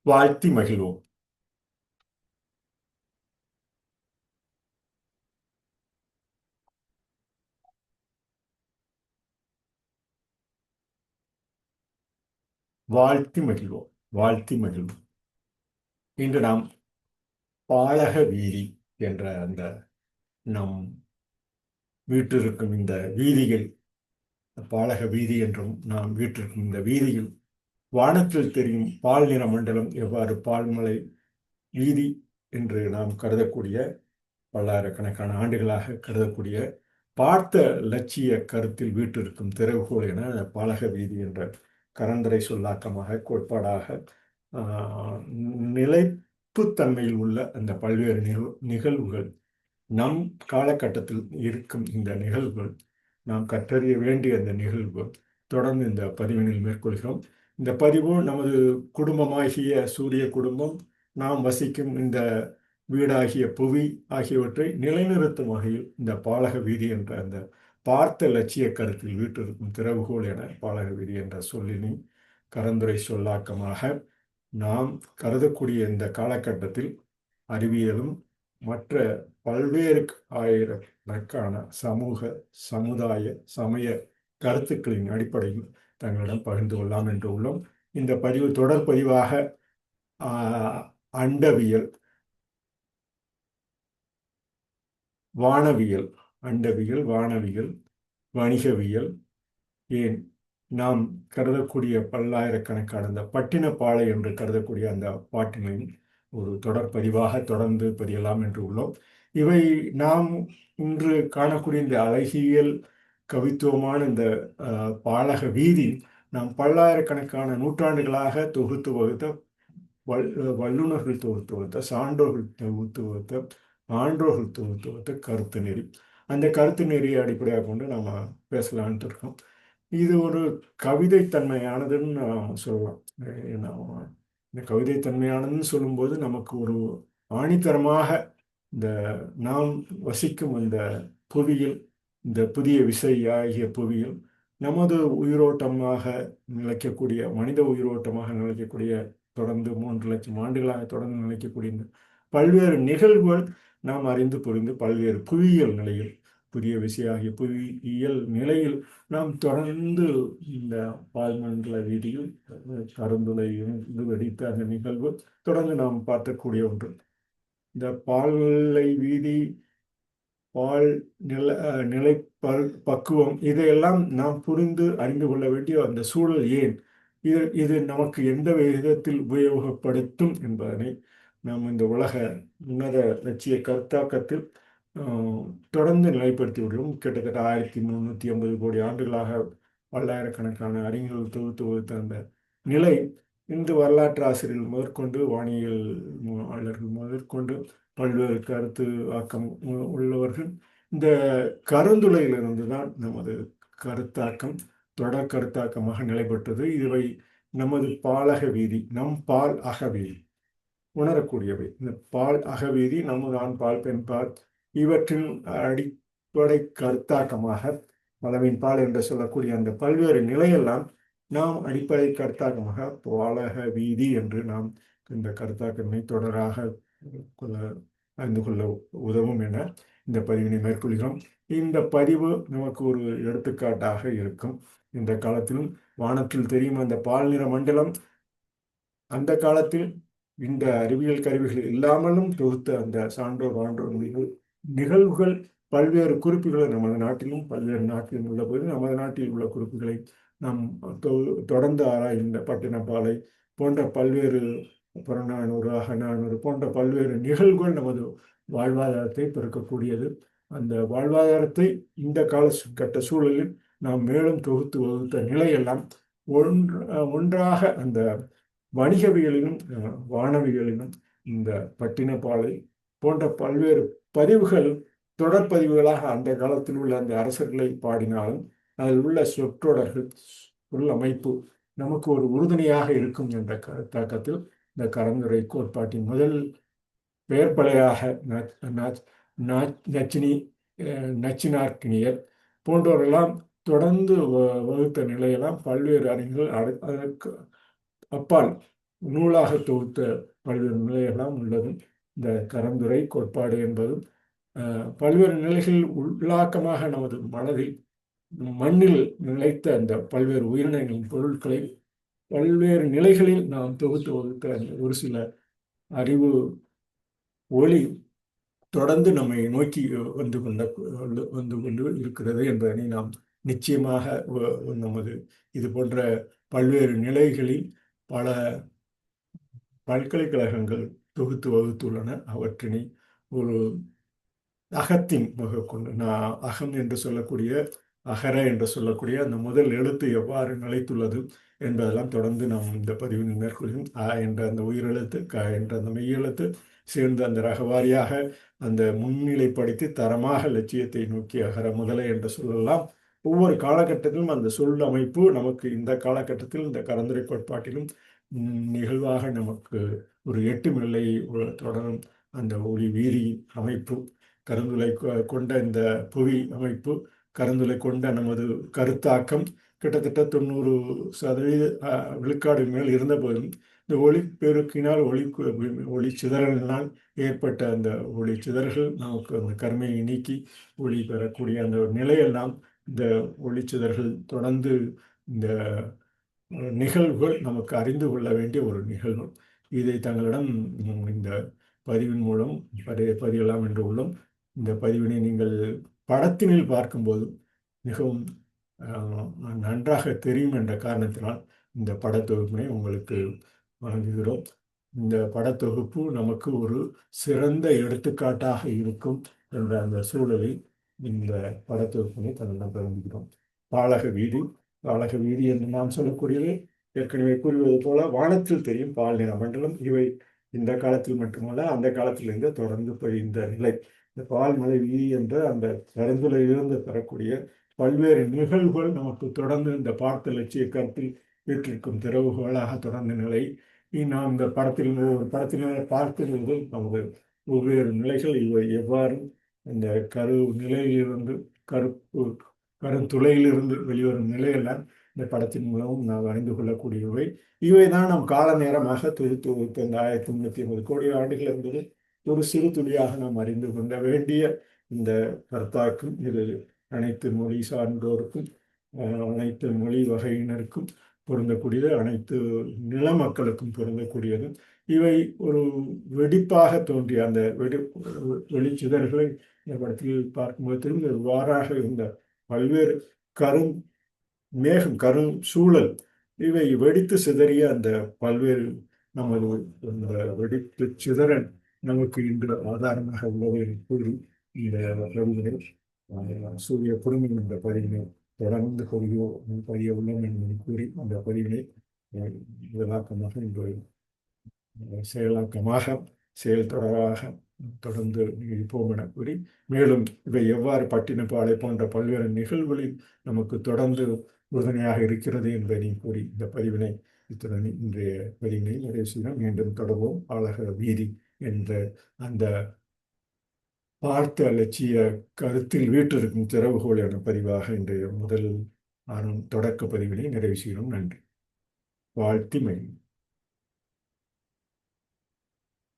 வாழ்த்தி மகிழ்வோம். வாழ்த்தி மகிழ்வோம். வாழ்த்தி மகிழ்வோம். இன்று நாம் பாலக வீதி என்ற அந்த நம் வீட்டிற்கும் இந்த வீதிகள், பாலக வீதி என்றும் நாம் வீட்டிற்கும் இந்த வீதியில் வானத்தில் தெரியும் பால் நிற மண்டலம் எவ்வாறு பால்மலை வீதி என்று நாம் கருதக்கூடிய, பல்லாயிரக்கணக்கான ஆண்டுகளாக கருதக்கூடிய பார்த்த லட்சிய கருத்தில் வீட்டிற்கும் திறவுகோல் என பாலக வீதி என்ற கரந்தரை சொல்லாக்கமாக கோட்பாடாக நிலைப்புத்தன்மையில் உள்ள அந்த பல்வேறு நிகழ்வுகள், நம் காலகட்டத்தில் இருக்கும் இந்த நிகழ்வுகள், நாம் கற்றறிய வேண்டிய அந்த நிகழ்வுகள் தொடர்ந்து இந்த பதிவினில் மேற்கொள்கிறோம். இந்த பதிவு நமது குடும்பமாகிய சூரிய குடும்பம், நாம் வசிக்கும் இந்த வீடாகிய புவி ஆகியவற்றை நிலைநிறுத்தும் வகையில் இந்த பாலக வீதி என்ற அந்த பார்த்த லட்சிய கருத்தில் வீட்டிற்கும் திறவுகோல் என பாலக வீதி என்ற சொல்லினை கரந்துரை சொல்லாக்கமாக நாம் கருதக்கூடிய இந்த காலகட்டத்தில் அறிவியலும் மற்ற பல்வேறு ஆயிரக்கணக்கான சமூக, சமுதாய, சமய கருத்துக்களின் அடிப்படையில் தங்களிடம் பகிர்ந்து கொள்ளலாம் என்று உள்ளோம். இந்த பதிவு தொடர் பதிவாக அண்டவியல், வானவியல், அண்டவியல், வானவியல், வணிகவியல், ஏன் நாம் கருதக்கூடிய பல்லாயிரக்கணக்கான அந்த பட்டினப்பாலை என்று கருதக்கூடிய அந்த பாட்டினையும் ஒரு தொடர் பதிவாக தொடர்ந்து பதியலாம் என்று உள்ளோம். இவை நாம் இன்று காணக்கூடிய இந்த அழகியல் கவித்துவமான இந்த பாலக வீதி நாம் பல்லாயிரக்கணக்கான நூற்றாண்டுகளாக தொகுத்து வகுத்த வல்லுநர்கள் தொகுத்து வகுத்த, சான்றோர்கள் தொகுத்து வகுத்த, ஆன்றோர்கள் தொகுத்து வகுத்த கருத்து நெறி. அந்த கருத்து நெறியை அடிப்படையாக கொண்டு நம்ம பேசலான்ட்டு இருக்கோம். இது ஒரு கவிதைத்தன்மையானதுன்னு நாம் சொல்லலாம். இந்த கவிதைத்தன்மையானதுன்னு சொல்லும்போது நமக்கு ஒரு ஆணித்தரமாக இந்த நாம் வசிக்கும் இந்த புவியில், இந்த புதிய விசை ஆகிய புவியில் நமது உயிரோட்டமாக நிலைக்கக்கூடிய, மனித உயிரோட்டமாக நிலைக்கக்கூடிய, தொடர்ந்து 3 லட்சம் ஆண்டுகளாக தொடர்ந்து நிலைக்கக்கூடிய இந்த பல்வேறு நிகழ்வுகள் நாம் அறிந்து புரிந்து பல்வேறு புவியியல் நிலையில், புதிய விசையாகிய புவியியல் நிலையில் நாம் தொடர்ந்து இந்த பால்மண்டல வீதியில் கருந்துளை வெடித்த அந்த நிகழ்வு தொடர்ந்து நாம் பார்க்கக்கூடிய ஒன்று. இந்த பால்லை வீதி, பால் நிலை பக்குவம், இதையெல்லாம் நாம் புரிந்து அறிந்து கொள்ள வேண்டிய அந்த சூழல் ஏன், இது நமக்கு எந்த விதத்தில் உபயோகப்படுத்தும் என்பதனை நாம் இந்த உலக உன்னத லட்சிய கருத்தாக்கத்தில் தொடர்ந்து நிலைப்படுத்தி விடுவோம். கிட்டத்தட்ட 1350 கோடி ஆண்டுகளாக பல்லாயிரக்கணக்கான அறிஞர்கள் தொகுத்து வகுத்த அந்த நிலை இன்று வரலாற்று ஆசிரியர்கள் முதற்கொண்டு, வானியலாளர்கள் முதற்கொண்டு, பல்வேறு கருத்து ஆக்கம் உள்ளவர்கள் இந்த கருந்துளையிலிருந்து தான் நமது கருத்தாக்கம் தொடர் கருத்தாக்கமாக நிலைப்பட்டது. இவை நமது பாலக வீதி, நம் பால் அகவீதி உணரக்கூடியவை. இந்த பால் அகவீதி, நமது ஆண் பால், பெண் பால், இவற்றின் அடிப்படை கருத்தாக்கமாக மலவின் பால் என்று சொல்லக்கூடிய அந்த பல்வேறு நிலையெல்லாம் நாம் அடிப்படை கருத்தாக்கமாக பாலக வீதி என்று நாம் இந்த கருத்தாக்கத்தை தொடராக அறிந்து கொள்ள உதவும் என இந்த பதிவினை மேற்கொள்கிறோம். இந்த பதிவு நமக்கு ஒரு எடுத்துக்காட்டாக இருக்கும். இந்த காலத்திலும் வானத்தில் தெரியும் அந்த பால் நிற மண்டலம் அந்த காலத்தில் இந்த அறிவியல் கருவிகள் இல்லாமலும் தொகுத்த அந்த சான்றோர் நிகழ்வுகள், பல்வேறு குறிப்புகளை நமது நாட்டிலும் பல்வேறு நாட்டிலும் உள்ள போது நமது நாட்டில் உள்ள குறிப்புகளை நாம் தொடர்ந்து ஆராய்ந்த பட்டினப்பாலை போன்ற பல்வேறு புறநானூறு, அகநானூறு போன்ற பல்வேறு நிகழ்வுகள் நமது வாழ்வாதாரத்தை பெருக்கக்கூடியது. அந்த வாழ்வாதாரத்தை இந்த காலகட்ட சூழலில் நாம் மேலும் தொகுத்து வகுத்த நிலையெல்லாம் ஒன்றாக அந்த வணிகவியலிலும் வானவியலிலும் இந்த பட்டினப்பாலை போன்ற பல்வேறு பதிவுகள் தொடர்பதிவுகளாக அந்த காலத்தில் உள்ள அந்த அரசர்களை பாடினாலும் அதில் உள்ள சொற்றொடர்கள், சொல் அமைப்பு நமக்கு ஒரு உறுதுணையாக இருக்கும் என்ற தாக்கத்தில் இந்த கரந்துரை கோட்பாட்டின் முதல் பெயர்பலையாக நச்சினார்க்கினியர் போன்றவரெல்லாம் தொடர்ந்து வகுத்த நிலையெல்லாம் பல்வேறு அறிஞர்கள் அதற்கு அப்பால் நூலாக தொகுத்த பல்வேறு நிலையெல்லாம் உள்ளதும் இந்த கரந்துரை கோட்பாடு என்பதும் பல்வேறு நிலைகளில் உள்ளாக்கமாக நமது மனதில் மண்ணில் நிலைத்த அந்த பல்வேறு உயிரினங்களின் பொருட்களை பல்வேறு நிலைகளில் நாம் தொகுத்து வகுத்த ஒரு சில அறிவு ஒளி தொடர்ந்து நம்மை நோக்கி வந்து கொண்டு இருக்கிறது என்பதனை நாம் நிச்சயமாக நமது இது போன்ற பல்வேறு நிலைகளில் பல பல்கலைக்கழகங்கள் தொகுத்து வகுத்துள்ளன. அவற்றினை ஒரு அகத்தின் வகை கொண்டு நான் அகம் என்று சொல்லக்கூடிய அகர என்று சொல்லக்கூடிய அந்த முதல் எழுத்து எவ்வாறு நிலைத்துள்ளது என்பதெல்லாம் தொடர்ந்து நாம் இந்த பதிவின் மேற்கொள்ளும். அ என்ற அந்த உயிரெழுத்து, க என்ற அந்த மெய்யெழுத்து சேர்ந்து அந்த ரகவாரியாக அந்த முன்னிலைப்படுத்தி தரமாக லட்சியத்தை நோக்கி அகர முதலை என்று சொல்லலாம். ஒவ்வொரு காலகட்டத்திலும் அந்த சொல் அமைப்பு நமக்கு இந்த காலகட்டத்தில் இந்த கரந்துரை கோட்பாட்டிலும் நிகழ்வாக நமக்கு ஒரு எட்டும் எல்லை தொடரும் அந்த ஒளி வீரி அமைப்பு, கருந்துளை கொண்ட இந்த புவி அமைப்பு, கருந்துளை கொண்ட நமது கருத்தாக்கம் கிட்டத்தட்ட 90% விழுக்காடு மேல் இருந்த போதும் இந்த ஒளி பெருக்கினால் ஒளி சிதறலினால் ஏற்பட்ட அந்த ஒளி சிதறல்கள் நமக்கு அந்த கருமையை நீக்கி ஒளி பெறக்கூடிய அந்த நிலையெல்லாம் இந்த ஒளி சிதறல்கள் தொடர்ந்து இந்த நிகழ்வுகள் நமக்கு அறிந்து கொள்ள வேண்டிய ஒரு நிகழ்வு. இதை தங்களிடம் இந்த பதிவின் மூலம் பதியலாம் என்று உள்ளோம். இந்த பதிவினை நீங்கள் படத்தினில் பார்க்கும்போது மிகவும் நன்றாக தெரியும் என்ற காரணத்தினால் இந்த படத்தொகுப்பினை உங்களுக்கு வழங்குகிறோம். இந்த படத்தொகுப்பு நமக்கு ஒரு சிறந்த எடுத்துக்காட்டாக இருக்கும் என்ற அந்த சூழலில் இந்த படத்தொகுப்பினை தன்னிடம் பகிர்ந்துகிறோம். பாலக வீதி என்று நாம் சொல்லக்கூடியது ஏற்கனவே கூறுவது போல வானத்தில் தெரியும் பால் நிற மண்டலம். இவை இந்த காலத்தில் மட்டுமல்ல அந்த காலத்திலிருந்து தொடர்ந்து இந்த நிலை, இந்த பால்மலை வீதி என்ற அந்த கருந்துளையிலிருந்து பெறக்கூடிய பல்வேறு நிகழ்வுகள் நமக்கு தொடர்ந்து இந்த பார்த்த லட்சிய கருத்தில் வீட்டிற்கும் திறவுகோளாக தொடர்ந்த நிலை. நாம் இந்த படத்தில் பார்க்கிறது நமது ஒவ்வொரு நிலைகள் இவை எவ்வாறு இந்த கரு நிலையிலிருந்து கருந்துளையிலிருந்து வெளிவரும் நிலையெல்லாம் இந்த படத்தின் மூலமும் நாம் அறிந்து கொள்ளக்கூடியவை. இவை தான் நாம் கால நேரமாக தொகுத்து இந்த 1350 கோடி ஆண்டுகள் என்பது ஒரு சிறு துளியாக நாம் அறிந்து கொள்ள வேண்டிய இந்த கருத்தாக்கும். இது அனைத்து மொழி சார்ந்தோருக்கும் அனைத்து மொழி வகையினருக்கும் பொருந்தக்கூடியது, அனைத்து நில மக்களுக்கும் பொருந்தக்கூடியது. இவை ஒரு வெடிப்பாக தோன்றிய அந்த வெளிச்சிதழ்களை இந்த படத்தில் பார்க்கும்போது திரும்ப இவ்வாறாக இருந்த பல்வேறு கரும் சூழல் இவை வெடித்து சிதறிய அந்த பல்வேறு நமது அந்த வெடிப்பு சிதறன் நமக்கு இன்று ஆதாரமாக உள்ளது என்று கூறி இந்த பதிவினை சூரிய குடும்பம் என்ற பதிவினை தொடர்ந்து பதிய உள்ளோம் என்று கூறி அந்த பதிவினை விலாக்கமாக இன்று செயல் தொடராக தொடர்ந்து இருப்போம் என கூறி, மேலும் இவை எவ்வாறு பட்டினப்பாலை போன்ற பல்வேறு நிகழ்வுகளில் நமக்கு தொடர்ந்து உறுதுணையாக இருக்கிறது என்பதை கூறி இந்த பதிவினை இத்துடன் இன்றைய பதிவினை நிறைவு செய்கிறோம். மீண்டும் தொடர்வோம். பாலக வீதி என்ற அந்த பார்த்த லட்சிய கருத்தில் வீற்றிருக்கும் திறவுகோல் என பதிவாக இன்றைய முதல் தொடக்க பதிவினை நிறைவு செய்கிறோம். நன்றி. வாழ்த்தி மகிழ்ச்சி.